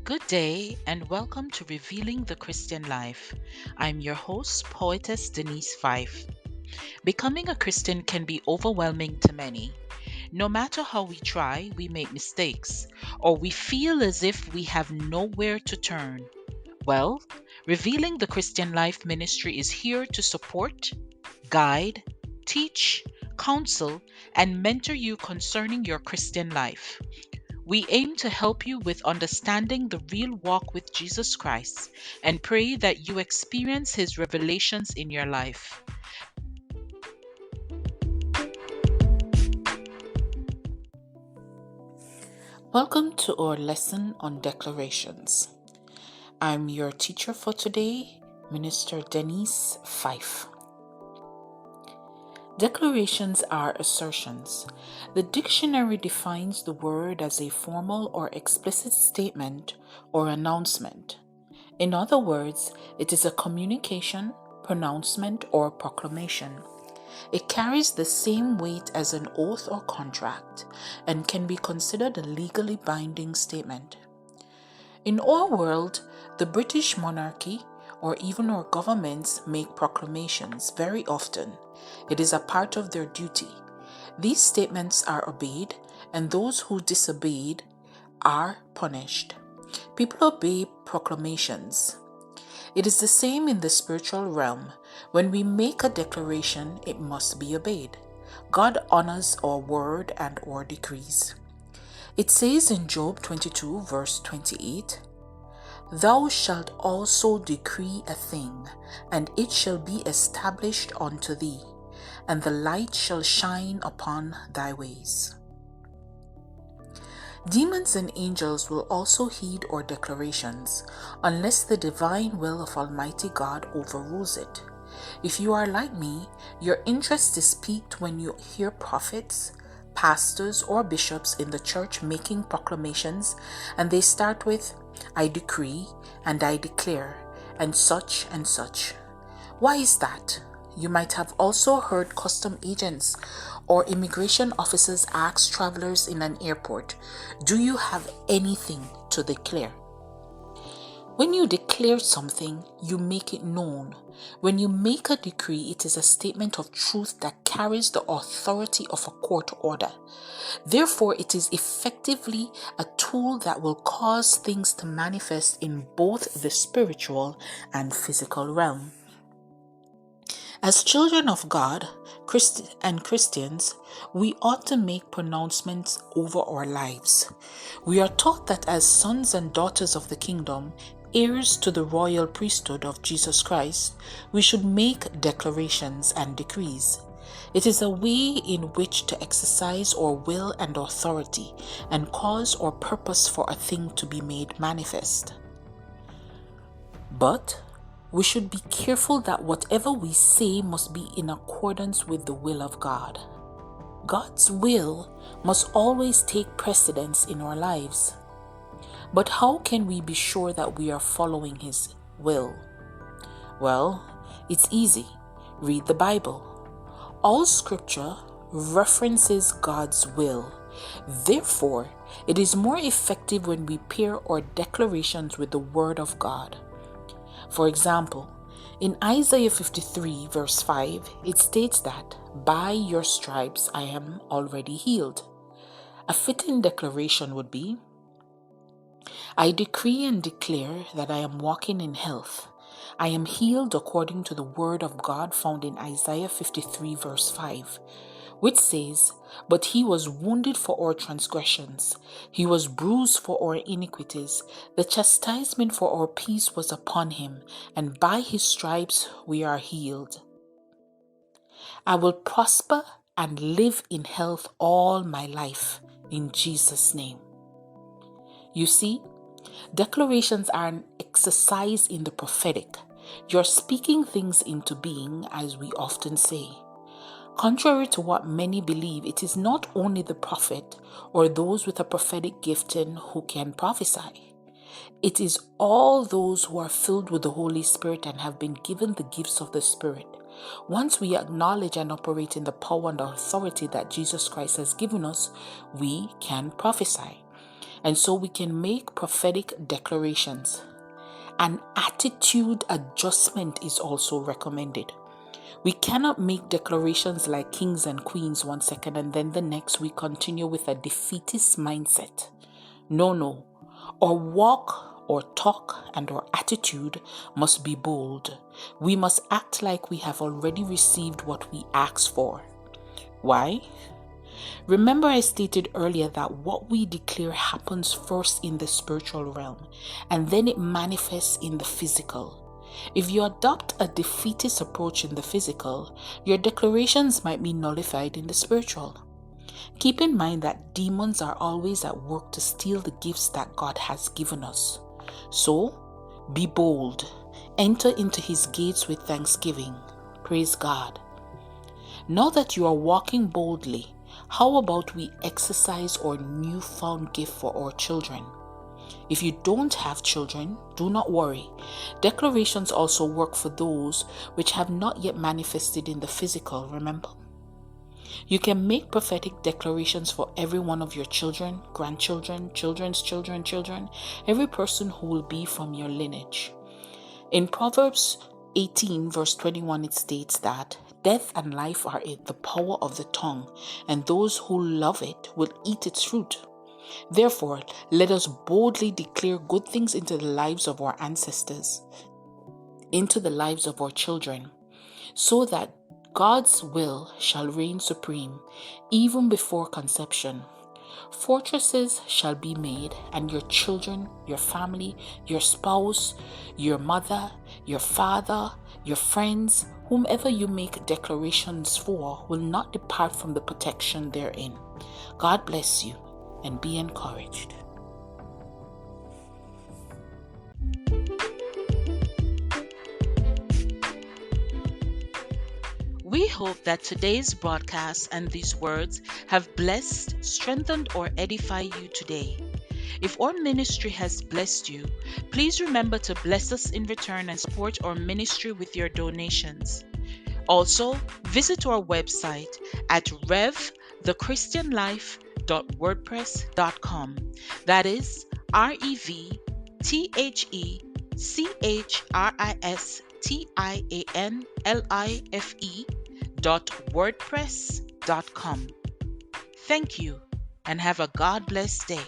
Good day and welcome to Revealing the Christian Life. I'm your host, poetess Denise Fyffe. Becoming a Christian can be overwhelming to many. No matter how we try, we make mistakes, or we feel as if we have nowhere to turn. Well, Revealing the Christian Life ministry is here to support, guide, teach, counsel, and mentor you concerning your Christian life. We aim to help you with understanding the real walk with Jesus Christ and pray that you experience His revelations in your life. Welcome to our lesson on declarations. I'm your teacher for today, Minister Denise Fyffe. Declarations are assertions. The dictionary defines the word as a formal or explicit statement or announcement. In other words, it is a communication, pronouncement, or proclamation. It carries the same weight as an oath or contract and can be considered a legally binding statement. In our world, the British monarchy or even our governments make proclamations very often. It is a part of their duty. These statements are obeyed, and those who disobeyed are punished. People obey proclamations. It is the same in the spiritual realm. When we make a declaration, it must be obeyed. God honors our word and our decrees. It says in Job 22 verse 28, "Thou shalt also decree a thing, and it shall be established unto thee, and the light shall shine upon thy ways." Demons and angels will also heed our declarations, unless the divine will of Almighty God overrules it. If you are like me, your interest is piqued when you hear prophets, pastors, or bishops in the church making proclamations, and they start with, "I decree and I declare," and such and such. Why is that? You might have also heard custom agents or immigration officers ask travelers in an airport, "Do you have anything to declare?" When you declare something, you make it known. When you make a decree, it is a statement of truth that carries the authority of a court order. Therefore, it is effectively a tool that will cause things to manifest in both the spiritual and physical realm. As children of God and Christians, we ought to make pronouncements over our lives. We are taught that as sons and daughters of the kingdom, heirs to the royal priesthood of Jesus Christ, we should make declarations and decrees. It is a way in which to exercise our will and authority and cause or purpose for a thing to be made manifest. But we should be careful that whatever we say must be in accordance with the will of God. God's will must always take precedence in our lives. But how can we be sure that we are following His will? Well, it's easy. Read the Bible. All scripture references God's will. Therefore, it is more effective when we pair our declarations with the Word of God. For example, in Isaiah 53 verse 5, it states that, "By your stripes I am already healed." A fitting declaration would be, "I decree and declare that I am walking in health. I am healed according to the word of God found in Isaiah 53 verse 5, which says, "But he was wounded for our transgressions, he was bruised for our iniquities. The chastisement for our peace was upon him, and by his stripes we are healed." I will prosper and live in health all my life, in Jesus' name. You see, declarations are an exercise in the prophetic. You're speaking things into being, as we often say. Contrary to what many believe, it is not only the prophet or those with a prophetic gifting who can prophesy. It is all those who are filled with the Holy Spirit and have been given the gifts of the Spirit. Once we acknowledge and operate in the power and authority that Jesus Christ has given us, we can prophesy. And so we can make prophetic declarations. An attitude adjustment is also recommended. We cannot make declarations like kings and queens 1 second and then the next we continue with a defeatist mindset. No. Our walk or talk and our attitude must be bold. We must act like we have already received what we asked for. Why? Remember I stated earlier that what we declare happens first in the spiritual realm and then it manifests in the physical. If you adopt a defeatist approach in the physical, your declarations might be nullified in the spiritual. Keep in mind that demons are always at work to steal the gifts that God has given us. So, be bold. Enter into his gates with thanksgiving. Praise God. Now that you are walking boldly, how about we exercise our newfound gift for our children? If you don't have children, do not worry. Declarations also work for those which have not yet manifested in the physical, remember? You can make prophetic declarations for every one of your children, grandchildren, children's children, every person who will be from your lineage. In Proverbs 18 verse 21 it states that death and life are in the power of the tongue, and those who love it will eat its fruit. Therefore, let us boldly declare good things into the lives of our ancestors, into the lives of our children, so that God's will shall reign supreme, even before conception. Fortresses shall be made, and your children, your family, your spouse, your mother, your father, your friends, whomever you make declarations for, will not depart from the protection therein. God bless you, and be encouraged. We hope that today's broadcast and these words have blessed, strengthened, or edified you today. If our ministry has blessed you, please remember to bless us in return and support our ministry with your donations. Also, visit our website at revthechristianlife.wordpress.com. That is RevTheChristianLife.wordpress.com. Thank you and have a God blessed day.